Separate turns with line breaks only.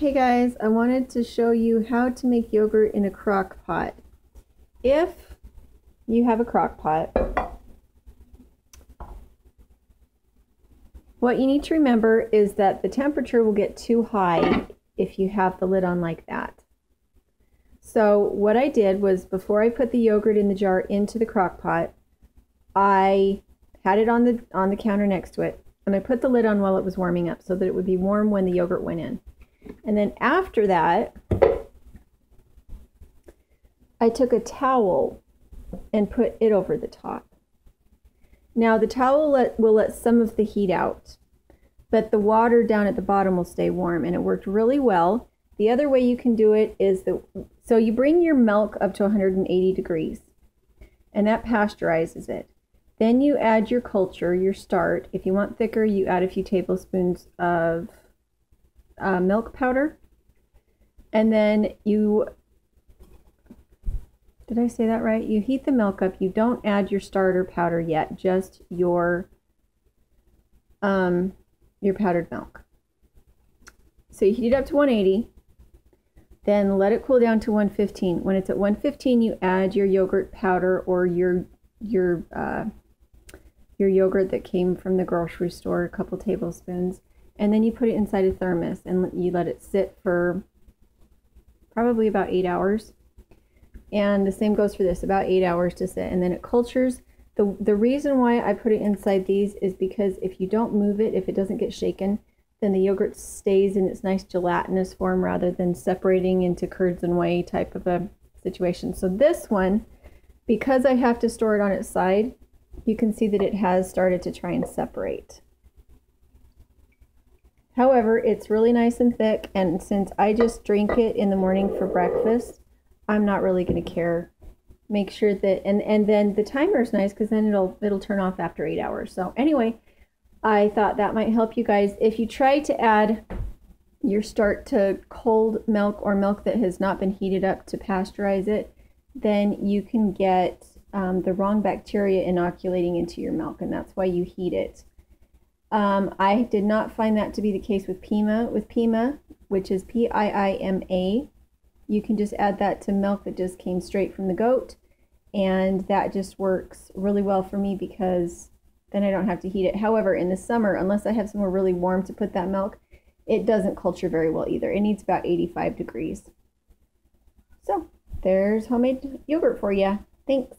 Hey guys, I wanted to show you how to make yogurt in a crock pot. If you have a crock pot, what you need to remember is that the temperature will get too high if you have the lid on like that. So what I did was, before I put the yogurt in the jar into the crock pot, I had it on the counter next to it, and I put the lid on while it was warming up so that it would be warm when the yogurt went in. And then after that, I took a towel and put it over the top. Now the towel will let some of the heat out, but the water down at the bottom will stay warm, and it worked really well. The other way you can do it is so you bring your milk up to 180 degrees, and that pasteurizes it. Then you add your culture, your start. If you want thicker, you add a few tablespoons of milk powder, and then did I say that right? You heat the milk up. You don't add your starter powder yet, just your powdered milk. So you heat it up to 180, then let it cool down to 115. When it's at 115, you add your yogurt powder or your yogurt that came from the grocery store, a couple tablespoons. And then you put it inside a thermos and you let it sit for probably about 8 hours. And the same goes for this, about 8 hours to sit. And then it cultures. The reason why I put it inside these is because if you don't move it, if it doesn't get shaken, then the yogurt stays in its nice gelatinous form rather than separating into curds and whey type of a situation. So this one, because I have to store it on its side, you can see that it has started to try and separate. However, it's really nice and thick, and since I just drink it in the morning for breakfast, I'm not really going to care. Make sure that, and then the timer is nice because then it'll turn off after 8 hours. So anyway, I thought that might help you guys. If you try to add your start to cold milk or milk that has not been heated up to pasteurize it, then you can get the wrong bacteria inoculating into your milk, and that's why you heat it. I did not find that to be the case with Pima. With Pima, which is P-I-I-M-A, you can just add that to milk that just came straight from the goat, and that just works really well for me because then I don't have to heat it. However, in the summer, unless I have somewhere really warm to put that milk, it doesn't culture very well either. It needs about 85 degrees. So there's homemade yogurt for you. Thanks.